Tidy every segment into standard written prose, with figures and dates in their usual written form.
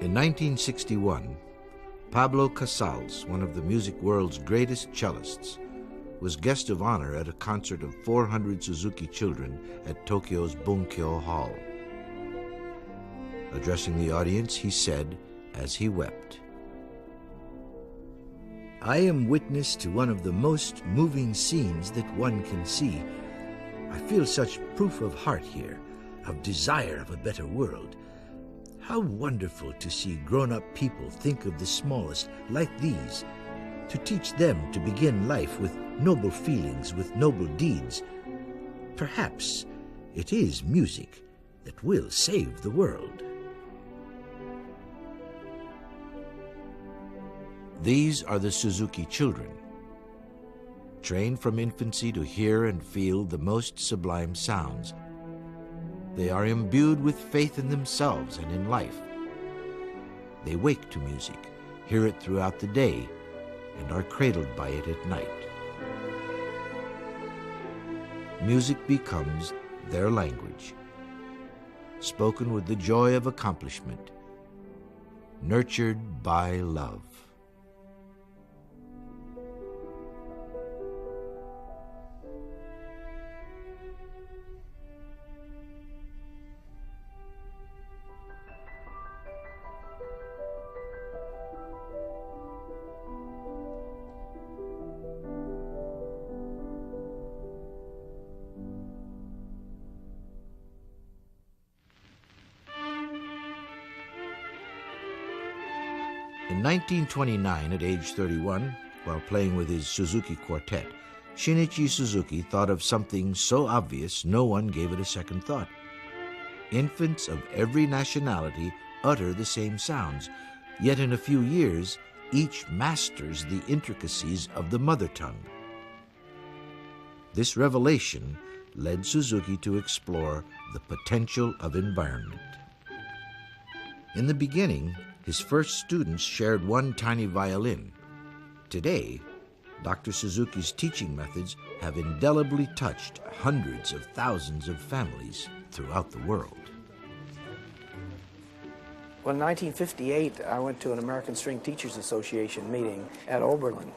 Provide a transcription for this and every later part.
In 1961, Pablo Casals, one of the music world's greatest cellists, was guest of honor at a concert of 400 Suzuki children at Tokyo's Bunkyo Hall. Addressing the audience, he said, as he wept, "I am witness to one of the most moving scenes that one can see. I feel such proof of heart here, of desire of a better world. How wonderful to see grown-up people think of the smallest like these, to teach them to begin life with noble feelings, with noble deeds. Perhaps it is music that will save the world." These are the Suzuki children, trained from infancy to hear and feel the most sublime sounds. They are imbued with faith in themselves and in life. They wake to music, hear it throughout the day, and are cradled by it at night. Music becomes their language, spoken with the joy of accomplishment, nurtured by love. In 1929, at age 31, while playing with his Suzuki Quartet, Shinichi Suzuki thought of something so obvious no one gave it a second thought. Infants of every nationality utter the same sounds, yet in a few years, each masters the intricacies of the mother tongue. This revelation led Suzuki to explore the potential of environment. In the beginning, his first students shared one tiny violin. Today, Dr. Suzuki's teaching methods have indelibly touched hundreds of thousands of families throughout the world. Well, in 1958, I went to an American String Teachers Association meeting at Oberlin.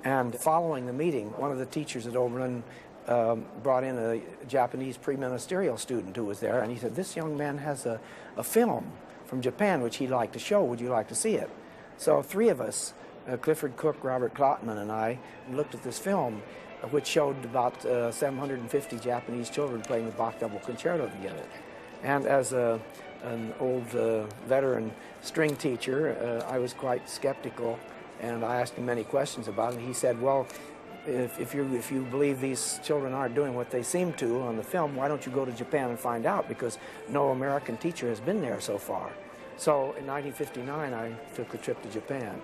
And following the meeting, one of the teachers at Oberlin brought in a Japanese pre-ministerial student who was there, and he said, "This young man has a film from Japan which he'd like to show. Would you like to see it?" So three of us, Clifford Cook, Robert Klotman, and I, looked at this film, which showed about 750 Japanese children playing the Bach double concerto together. And as an old veteran string teacher, I was quite skeptical, and I asked him many questions about it. And he said, "Well, if you believe these children aren't doing what they seem to on the film, why don't you go to Japan and find out, because no American teacher has been there so far." So in 1959, I took a trip to Japan.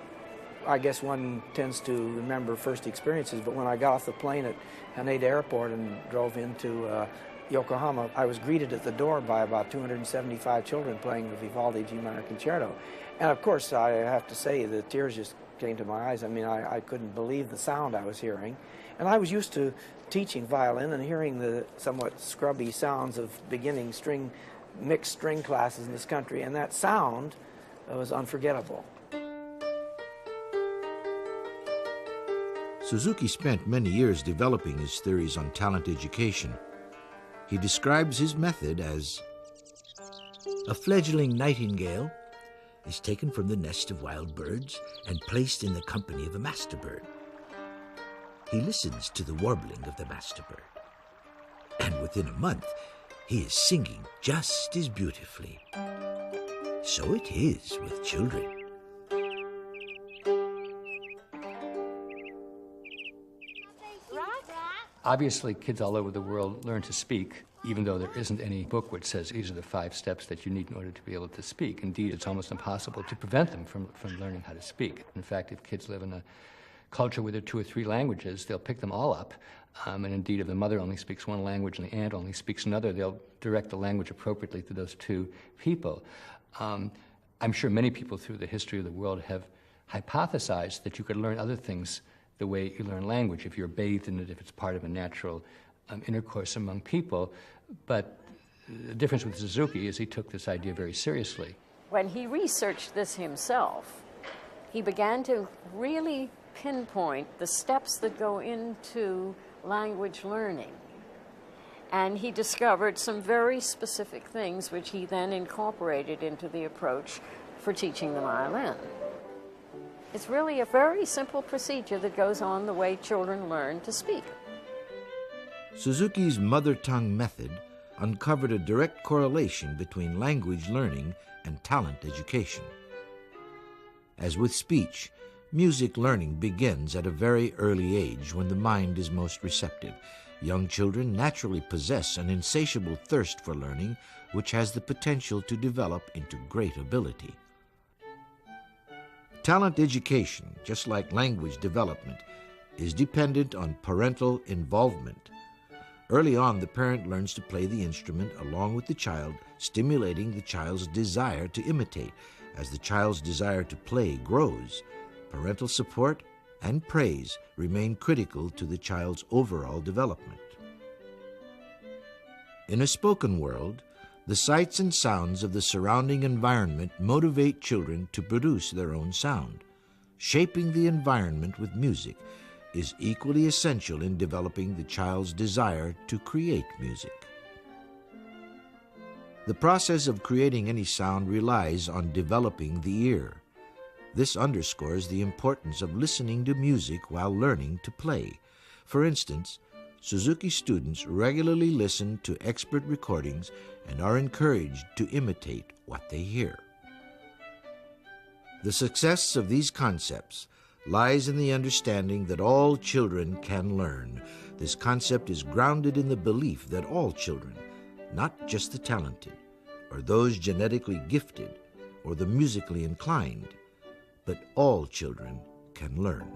I guess one tends to remember first experiences, but when I got off the plane at Haneda Airport and drove into Yokohama, I was greeted at the door by about 275 children playing the Vivaldi G minor concerto. And of course, I have to say, the tears just came to my eyes. I mean, I couldn't believe the sound I was hearing. And I was used to teaching violin and hearing the somewhat scrubby sounds of beginning mixed string classes in this country, and that sound was unforgettable. Suzuki spent many years developing his theories on talent education. He describes his method as a fledgling nightingale is taken from the nest of wild birds and placed in the company of a master bird. He listens to the warbling of the master bird, and within a month, he is singing just as beautifully. So it is with children. Obviously, kids all over the world learn to speak, even though there isn't any book which says these are the 5 steps that you need in order to be able to speak. Indeed, it's almost impossible to prevent them from learning how to speak. In fact, if kids live in a culture where there are 2 or 3 languages, they'll pick them all up. And indeed, if the mother only speaks one language and the aunt only speaks another, they'll direct the language appropriately to those 2 people. I'm sure many people through the history of the world have hypothesized that you could learn other things the way you learn language, if you're bathed in it, if it's part of a natural intercourse among people. But the difference with Suzuki is he took this idea very seriously. When he researched this himself, he began to really pinpoint the steps that go into language learning. And he discovered some very specific things which he then incorporated into the approach for teaching the violin. It's really a very simple procedure that goes on the way children learn to speak. Suzuki's mother tongue method uncovered a direct correlation between language learning and talent education. As with speech, music learning begins at a very early age when the mind is most receptive. Young children naturally possess an insatiable thirst for learning, which has the potential to develop into great ability. Talent education, just like language development, is dependent on parental involvement. Early on, the parent learns to play the instrument along with the child, stimulating the child's desire to imitate. As the child's desire to play grows, parental support and praise remain critical to the child's overall development. In a spoken world, the sights and sounds of the surrounding environment motivate children to produce their own sound. Shaping the environment with music is equally essential in developing the child's desire to create music. The process of creating any sound relies on developing the ear. This underscores the importance of listening to music while learning to play. For instance, Suzuki students regularly listen to expert recordings and are encouraged to imitate what they hear. The success of these concepts lies in the understanding that all children can learn. This concept is grounded in the belief that all children, not just the talented, or those genetically gifted, or the musically inclined, but all children can learn.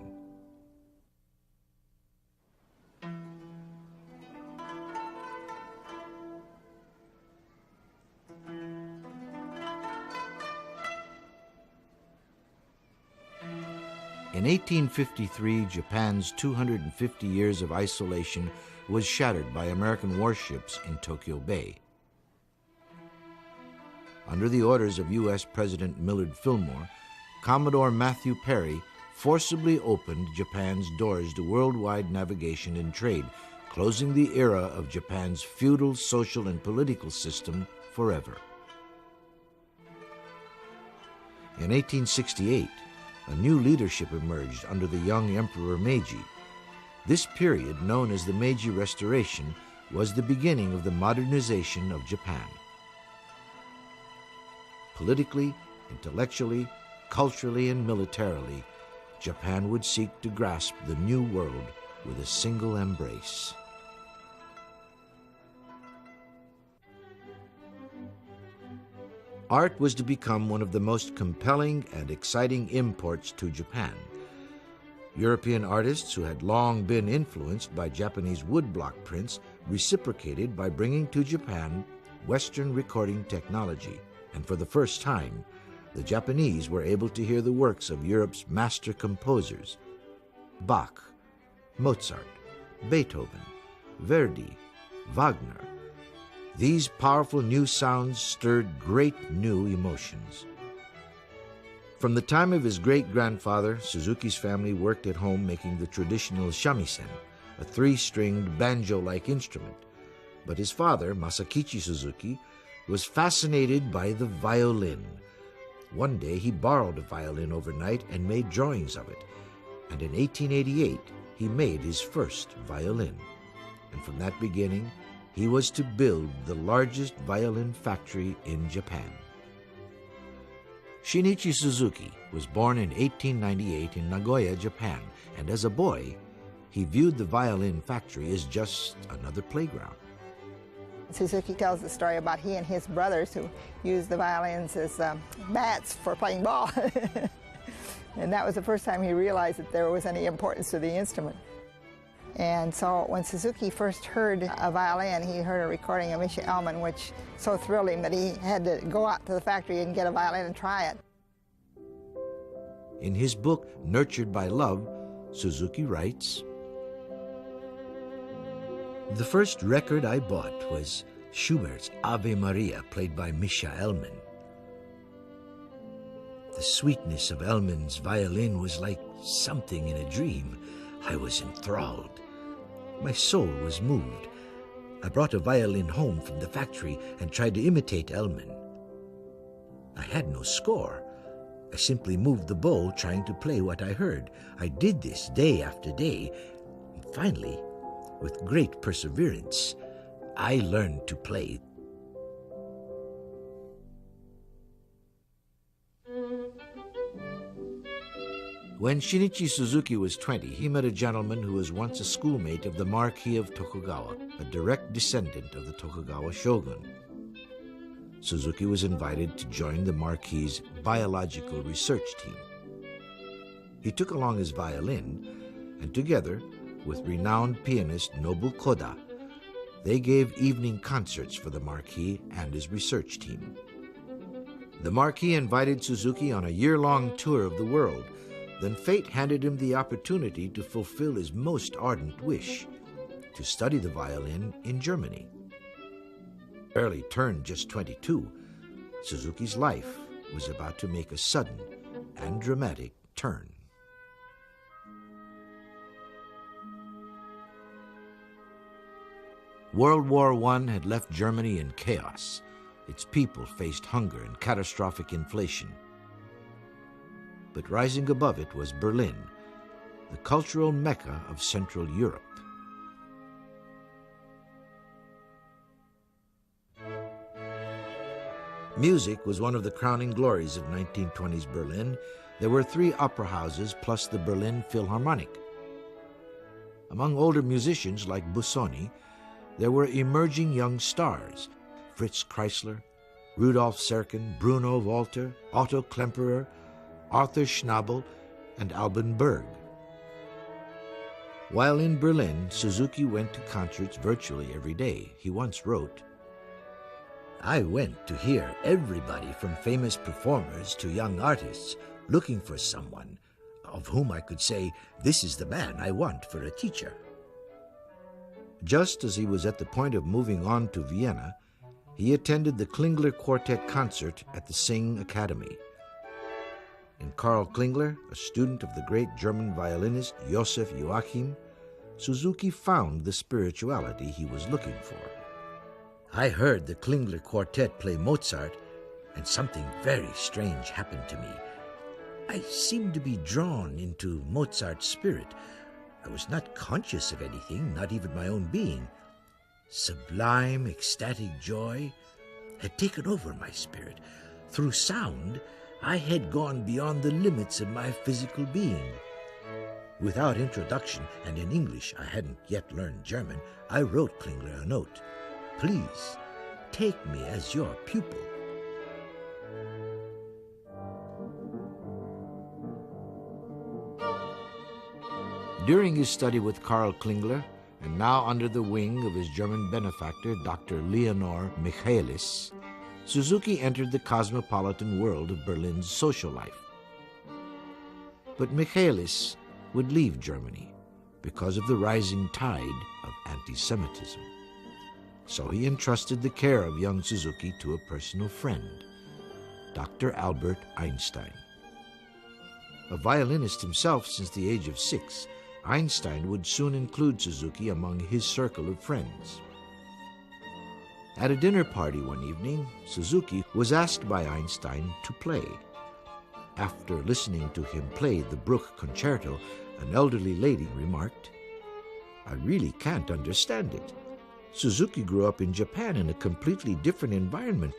In 1853, Japan's 250 years of isolation was shattered by American warships in Tokyo Bay. Under the orders of U.S. President Millard Fillmore, Commodore Matthew Perry forcibly opened Japan's doors to worldwide navigation and trade, closing the era of Japan's feudal social and political system forever. In 1868, a new leadership emerged under the young Emperor Meiji. This period, known as the Meiji Restoration, was the beginning of the modernization of Japan. Politically, intellectually, culturally, and militarily, Japan would seek to grasp the new world with a single embrace. Art was to become one of the most compelling and exciting imports to Japan. European artists who had long been influenced by Japanese woodblock prints reciprocated by bringing to Japan Western recording technology, and for the first time, the Japanese were able to hear the works of Europe's master composers, Bach, Mozart, Beethoven, Verdi, Wagner. These powerful new sounds stirred great new emotions. From the time of his great-grandfather, Suzuki's family worked at home making the traditional shamisen, a three-stringed banjo-like instrument. But his father, Masakichi Suzuki, was fascinated by the violin. One day he borrowed a violin overnight and made drawings of it. And in 1888, he made his first violin. And from that beginning, he was to build the largest violin factory in Japan. Shinichi Suzuki was born in 1898 in Nagoya, Japan, and as a boy, he viewed the violin factory as just another playground. Suzuki tells the story about he and his brothers who used the violins as bats for playing ball. And that was the first time he realized that there was any importance to the instrument. And so when Suzuki first heard a violin, he heard a recording of Misha Elman, which so thrilled him that he had to go out to the factory and get a violin and try it. In his book, Nurtured by Love, Suzuki writes, "The first record I bought was Schubert's Ave Maria, played by Misha Elman. The sweetness of Elman's violin was like something in a dream. I was enthralled. My soul was moved. I brought a violin home from the factory and tried to imitate Elman. I had no score. I simply moved the bow, trying to play what I heard. I did this day after day. And finally, with great perseverance, I learned to play. When Shinichi Suzuki was 20, he met a gentleman who was once a schoolmate of the Marquis of Tokugawa, a direct descendant of the Tokugawa shogun. Suzuki was invited to join the Marquis's biological research team. He took along his violin, and together with renowned pianist Nobu Koda, they gave evening concerts for the Marquis and his research team. The Marquis invited Suzuki on a year-long tour of the world. Then fate handed him the opportunity to fulfill his most ardent wish, to study the violin in Germany. Barely turned just 22, Suzuki's life was about to make a sudden and dramatic turn. World War I had left Germany in chaos. Its people faced hunger and catastrophic inflation. But rising above it was Berlin, the cultural mecca of Central Europe. Music was one of the crowning glories of 1920s Berlin. There were 3 opera houses plus the Berlin Philharmonic. Among older musicians like Busoni, there were emerging young stars: Fritz Kreisler, Rudolf Serkin, Bruno Walter, Otto Klemperer, Arthur Schnabel, and Alban Berg. While in Berlin, Suzuki went to concerts virtually every day. He once wrote, "I went to hear everybody from famous performers to young artists, looking for someone of whom I could say, 'This is the man I want for a teacher.'" Just as he was at the point of moving on to Vienna, he attended the Klingler Quartet concert at the Sing Academy. In Karl Klingler, a student of the great German violinist Joseph Joachim, Suzuki found the spirituality he was looking for. "I heard the Klingler Quartet play Mozart, and something very strange happened to me. I seemed to be drawn into Mozart's spirit. I was not conscious of anything, not even my own being. Sublime, ecstatic joy had taken over my spirit. Through sound, I had gone beyond the limits of my physical being. Without introduction, and in English, I hadn't yet learned German, I wrote Klingler a note. 'Please, take me as your pupil.'" During his study with Karl Klingler, and now under the wing of his German benefactor, Dr. Leonor Michaelis, Suzuki entered the cosmopolitan world of Berlin's social life. But Michaelis would leave Germany because of the rising tide of anti-Semitism. So he entrusted the care of young Suzuki to a personal friend, Dr. Albert Einstein. A violinist himself since the age of 6, Einstein would soon include Suzuki among his circle of friends. At a dinner party one evening, Suzuki was asked by Einstein to play. After listening to him play the Bruch Concerto, an elderly lady remarked, "I really can't understand it. Suzuki grew up in Japan in a completely different environment.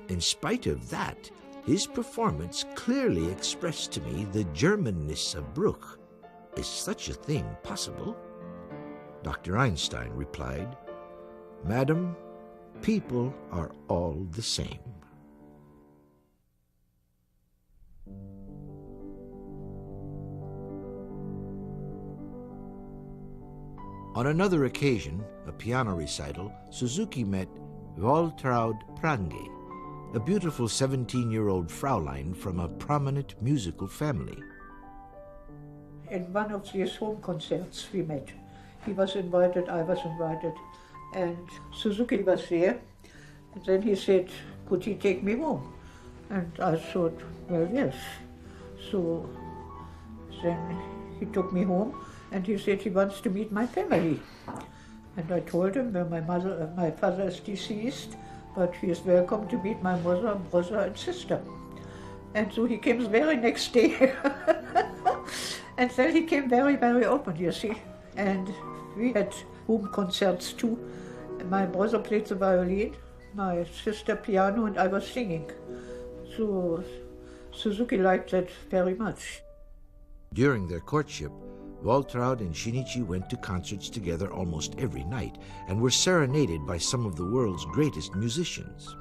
In spite of that, his performance clearly expressed to me the Germanness of Bruch. Is such a thing possible?" Dr. Einstein replied, "Madam, people are all the same." On another occasion, a piano recital, Suzuki met Waltraud Prange, a beautiful 17-year-old Fraulein from a prominent musical family. In one of these home concerts we met. He was invited, I was invited, and Suzuki was there. And then he said, "Could he take me home?" And I thought, well, yes. So then he took me home and he said he wants to meet my family. And I told him, well, my father is deceased, but he is welcome to meet my mother, brother, and sister. And so he came the very next day. And then he came very, very open, you see. And we had home concerts too. My brother played the violin, my sister piano, and I was singing. So Suzuki liked that very much. During their courtship, Waltraud and Shinichi went to concerts together almost every night and were serenaded by some of the world's greatest musicians.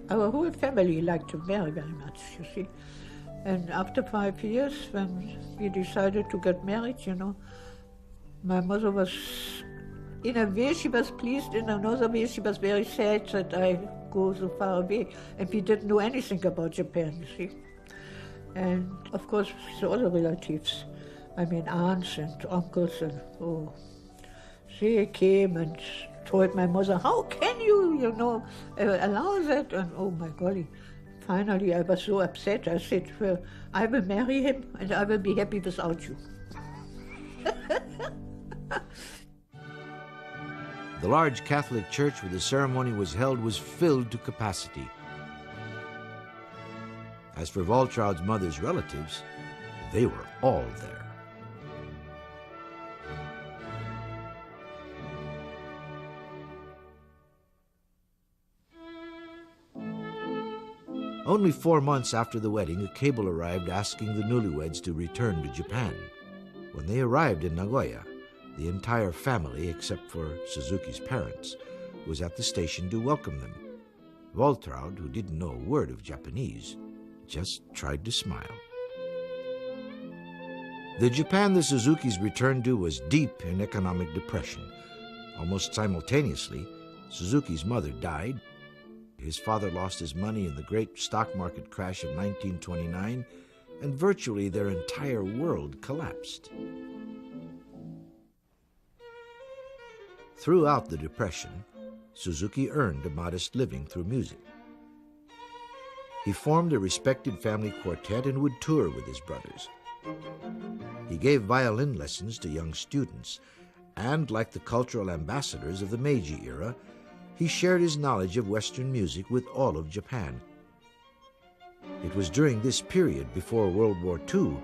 Our whole family liked him very, very much, you see. And after 5 years, when we decided to get married, you know, my mother was, in a way she was pleased, in another way she was very sad that I go so far away. And we didn't know anything about Japan, you see. And of course, the other relatives, I mean aunts and uncles, and they came and told my mother, how can you, allow that? And oh my golly, finally I was so upset. I said, well, I will marry him and I will be happy without you. The large Catholic church where the ceremony was held was filled to capacity. As for Waltraud's mother's relatives, they were all there. Only 4 months after the wedding, a cable arrived asking the newlyweds to return to Japan. When they arrived in Nagoya, the entire family, except for Suzuki's parents, was at the station to welcome them. Waltraud, who didn't know a word of Japanese, just tried to smile. The Japan the Suzukis returned to was deep in economic depression. Almost simultaneously, Suzuki's mother died. His father lost his money in the great stock market crash of 1929, and virtually their entire world collapsed. Throughout the Depression, Suzuki earned a modest living through music. He formed a respected family quartet and would tour with his brothers. He gave violin lessons to young students, and like the cultural ambassadors of the Meiji era, he shared his knowledge of Western music with all of Japan. It was during this period before World War II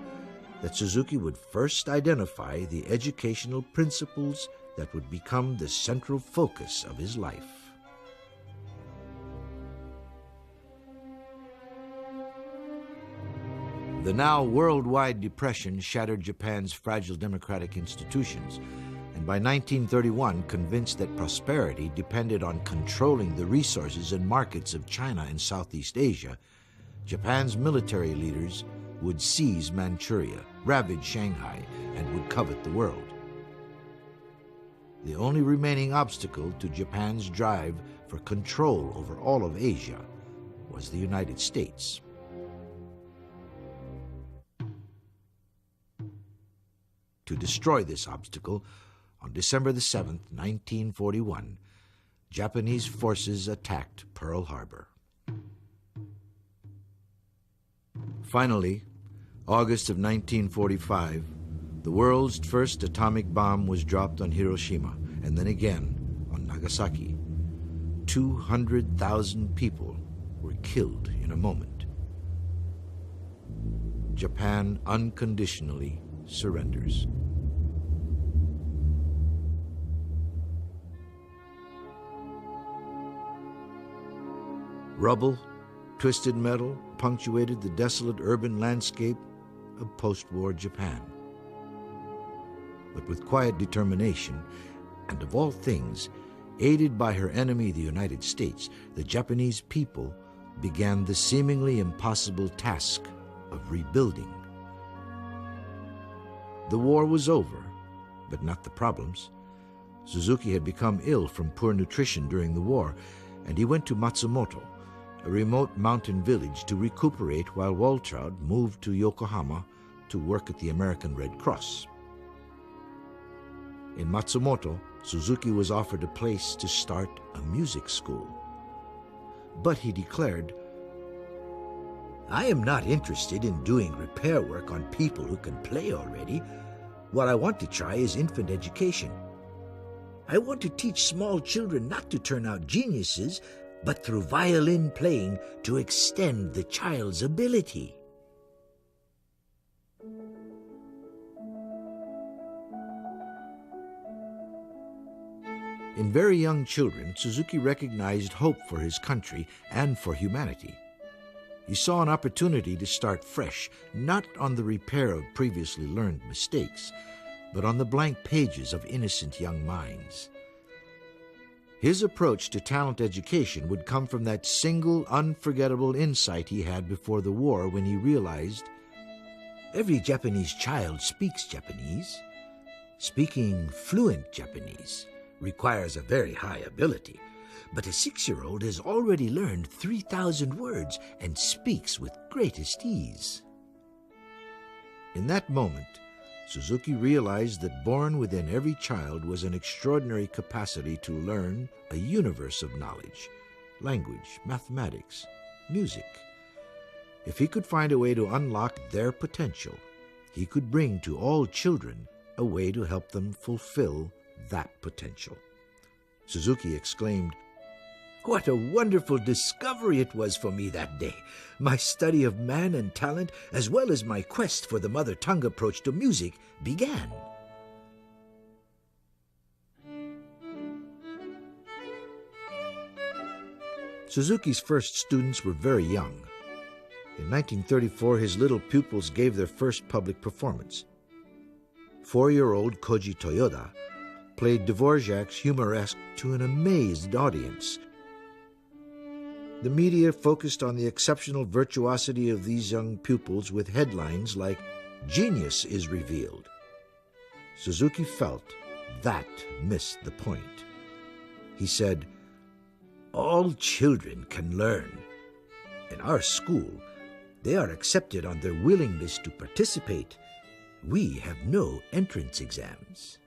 that Suzuki would first identify the educational principles that would become the central focus of his life. The now worldwide depression shattered Japan's fragile democratic institutions, and by 1931 convinced that prosperity depended on controlling the resources and markets of China and Southeast Asia, Japan's military leaders would seize Manchuria, ravage Shanghai, and would covet the world. The only remaining obstacle to Japan's drive for control over all of Asia was the United States. To destroy this obstacle, on December the 7th, 1941, Japanese forces attacked Pearl Harbor. Finally, August of 1945, the world's first atomic bomb was dropped on Hiroshima, and then again on Nagasaki. 200,000 people were killed in a moment. Japan unconditionally surrenders. Rubble, twisted metal punctuated the desolate urban landscape of post-war Japan. But with quiet determination, and of all things, aided by her enemy, the United States, the Japanese people began the seemingly impossible task of rebuilding. The war was over, but not the problems. Suzuki had become ill from poor nutrition during the war, and he went to Matsumoto, a remote mountain village, to recuperate while Waltraud moved to Yokohama to work at the American Red Cross. In Matsumoto, Suzuki was offered a place to start a music school. But he declared, I am not interested in doing repair work on people who can play already. What I want to try is infant education. I want to teach small children not to turn out geniuses, but through violin playing to extend the child's ability. In very young children, Suzuki recognized hope for his country and for humanity. He saw an opportunity to start fresh, not on the repair of previously learned mistakes, but on the blank pages of innocent young minds. His approach to talent education would come from that single, unforgettable insight he had before the war when he realized every Japanese child speaks Japanese. Speaking fluent Japanese requires a very high ability, but a 6-year-old has already learned 3,000 words and speaks with greatest ease. In that moment, Suzuki realized that born within every child was an extraordinary capacity to learn a universe of knowledge, language, mathematics, music. If he could find a way to unlock their potential, he could bring to all children a way to help them fulfill that potential. Suzuki exclaimed, "What a wonderful discovery it was for me that day! My study of man and talent, as well as my quest for the mother tongue approach to music, began." Suzuki's first students were very young. In 1934, his little pupils gave their first public performance. 4-year-old Koji Toyoda played Dvorak's Humoresque to an amazed audience. The media focused on the exceptional virtuosity of these young pupils with headlines like, "Genius is revealed." Suzuki felt that missed the point. He said, "All children can learn. In our school, they are accepted on their willingness to participate. We have no entrance exams."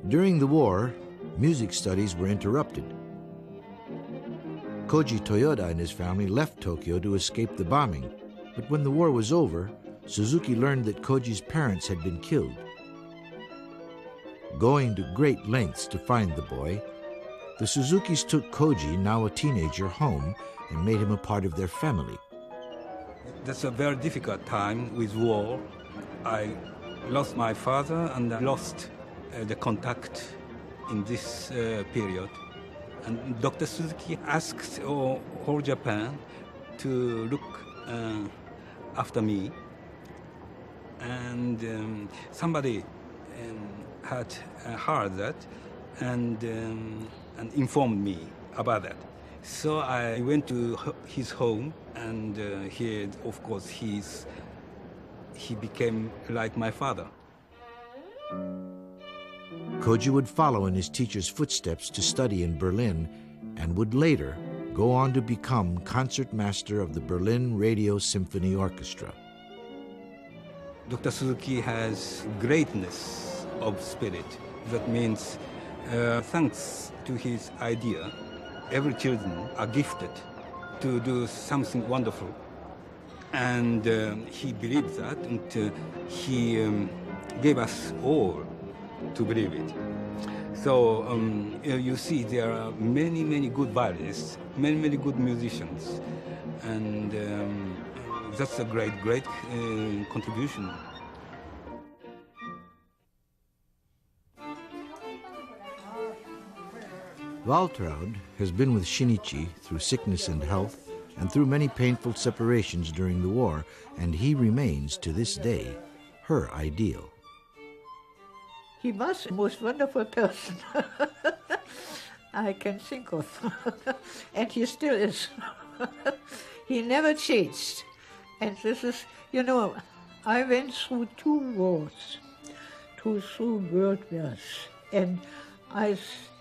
During the war, music studies were interrupted. Koji Toyoda and his family left Tokyo to escape the bombing, but when the war was over, Suzuki learned that Koji's parents had been killed. Going to great lengths to find the boy, the Suzukis took Koji, now a teenager, home and made him a part of their family. That's a very difficult time with war. I lost my father and I lost the contact in this period. And Dr. Suzuki asked whole Japan to look after me. And somebody had heard that and informed me about that. So I went to his home, and here, of course, he became like my father. Koji would follow in his teacher's footsteps to study in Berlin and would later go on to become concertmaster of the Berlin Radio Symphony Orchestra. Dr. Suzuki has greatness of spirit. That means, thanks to his idea, every children are gifted to do something wonderful. And he believed that, and he gave us all to believe it. So you see, there are many, many good violinists, many, many good musicians, and that's a great, great contribution. Waltraud has been with Shinichi through sickness and health and through many painful separations during the war, and he remains to this day her ideal. He was the most wonderful person I can think of. And he still is. He never changed. And this is, you know, I went through 2 wars, through world wars, and I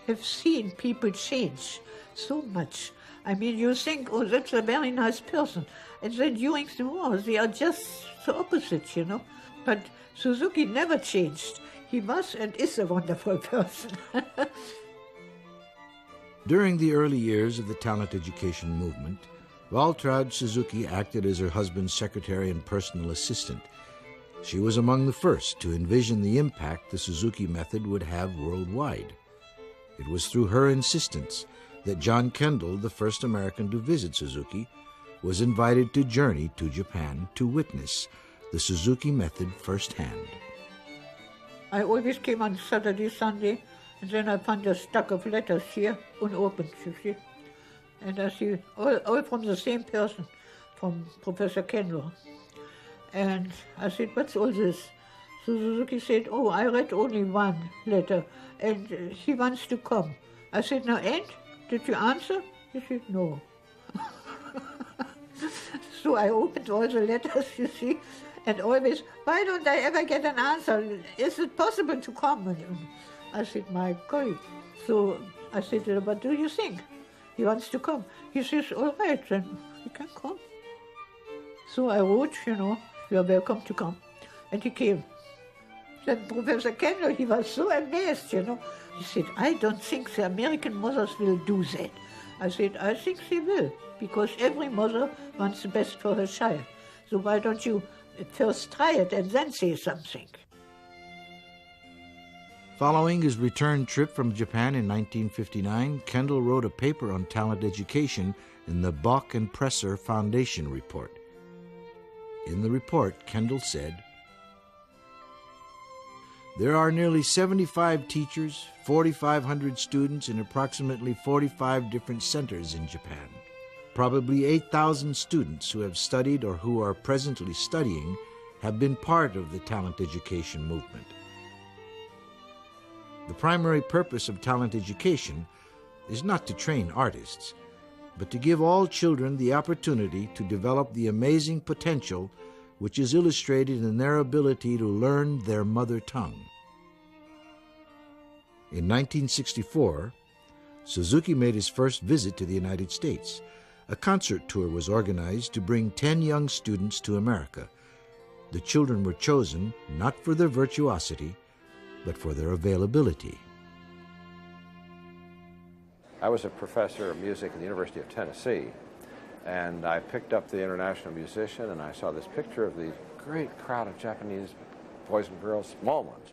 have seen people change so much. I mean, you think, oh, that's a very nice person. And then during the war, they are just the opposite, you know. But Suzuki never changed. He was and is a wonderful person. During the early years of the talent education movement, Waltraud Suzuki acted as her husband's secretary and personal assistant. She was among the first to envision the impact the Suzuki method would have worldwide. It was through her insistence that John Kendall, the first American to visit Suzuki, was invited to journey to Japan to witness the Suzuki method firsthand. I always came on Saturday, Sunday, and then I found a stack of letters here, unopened, you see. And I see all from the same person, from Professor Kendall. And I said, what's all this? So Suzuki said, oh, I read only one letter, and he wants to come. I said, now, and? Did you answer? He said, no. So I opened all the letters, you see, and always, why don't I ever get an answer? Is it possible to come? And I said, my God. So I said, what do you think? He wants to come. He says, all right, then he can come. So I wrote, you are welcome to come. And he came. Then Professor Kendall, he was so amazed, He said, I don't think the American mothers will do that. I said, I think they will, because every mother wants the best for her child. So why don't you first try it and then say something? Following his return trip from Japan in 1959, Kendall wrote a paper on talent education in the Bach and Presser Foundation report. In the report, Kendall said, there are nearly 75 teachers, 4,500 students in approximately 45 different centers in Japan. Probably 8,000 students who have studied or who are presently studying have been part of the talent education movement. The primary purpose of talent education is not to train artists, but to give all children the opportunity to develop the amazing potential which is illustrated in their ability to learn their mother tongue. In 1964, Suzuki made his first visit to the United States. A concert tour was organized to bring 10 young students to America. The children were chosen not for their virtuosity, but for their availability. I was a professor of music at the University of Tennessee, and I picked up the international musician, and I saw this picture of the great crowd of Japanese boys and girls, small ones,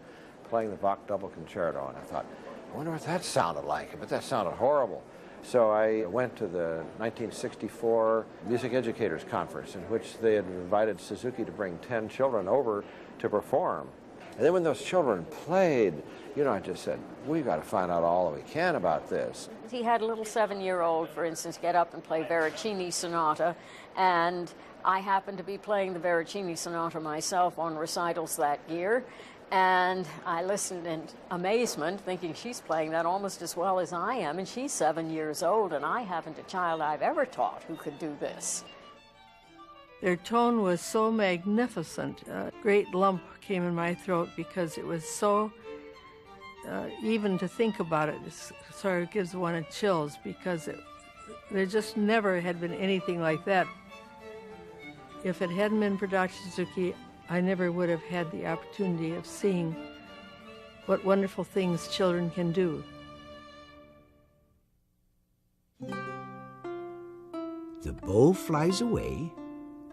playing the Bach double concerto, and I thought, I wonder what that sounded like, but that sounded horrible. So I went to the 1964 Music Educators Conference, in which they had invited Suzuki to bring 10 children over to perform. And then when those children played, I just said, we've got to find out all that we can about this. He had a little 7-year-old, for instance, get up and play Veracini Sonata, and I happened to be playing the Veracini Sonata myself on recitals that year, and I listened in amazement, thinking she's playing that almost as well as I am, and she's 7 years old, and I haven't a child I've ever taught who could do this. Their tone was so magnificent. A great lump came in my throat because it was so, even to think about it, it sort of gives one a chills, because there just never had been anything like that. If it hadn't been for Dr. Suzuki, I never would have had the opportunity of seeing what wonderful things children can do. The bow flies away,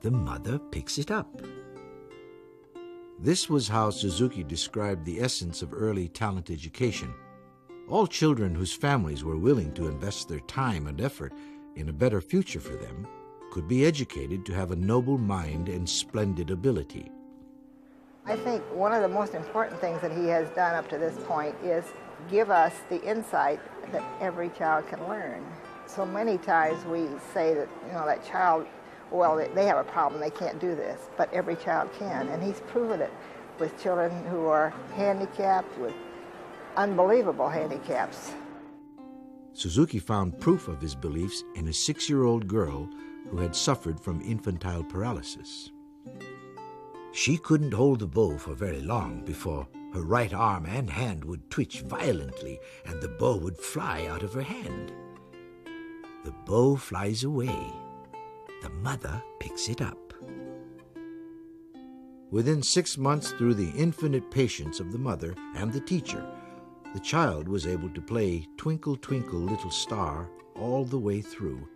the mother picks it up. This was how Suzuki described the essence of early talent education. All children whose families were willing to invest their time and effort in a better future for them could be educated to have a noble mind and splendid ability. I think one of the most important things that he has done up to this point is give us the insight that every child can learn. So many times we say that, that child, well, they have a problem, they can't do this, but every child can, and he's proven it with children who are handicapped, with unbelievable handicaps. Suzuki found proof of his beliefs in a 6-year-old girl who had suffered from infantile paralysis. She couldn't hold the bow for very long before her right arm and hand would twitch violently and the bow would fly out of her hand. The bow flies away. The mother picks it up. Within 6 months, through the infinite patience of the mother and the teacher, The child was able to play Twinkle, Twinkle, Little Star all the way through,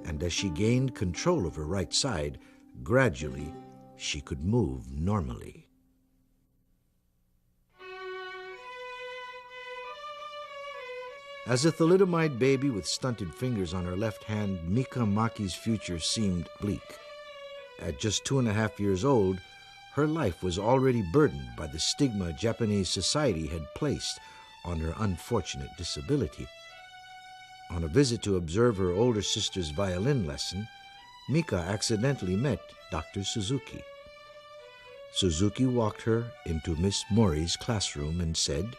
and as she gained control of her right side, gradually she could move normally. As a thalidomide baby with stunted fingers on her left hand, Mika Maki's future seemed bleak. At just 2.5 years old, her life was already burdened by the stigma Japanese society had placed on her unfortunate disability. On a visit to observe her older sister's violin lesson, Mika accidentally met Dr. Suzuki. Suzuki walked her into Miss Mori's classroom and said,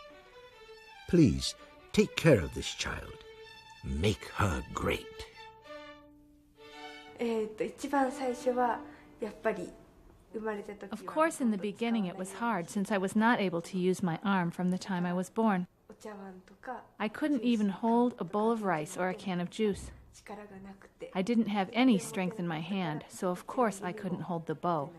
"Please, take care of this child. Make her great." Of course, in the beginning it was hard since I was not able to use my arm from the time I was born. I couldn't even hold a bowl of rice or a can of juice. I didn't have any strength in my hand, so of course I couldn't hold the bow.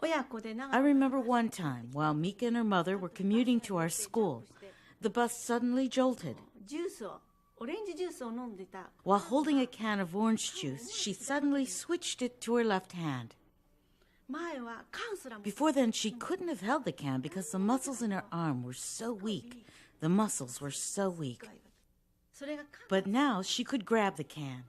I remember one time while Mika and her mother were commuting to our school, the bus suddenly jolted. While holding a can of orange juice, she suddenly switched it to her left hand. Before then, she couldn't have held the can because the muscles in her arm were so weak. The muscles were so weak. But now she could grab the can.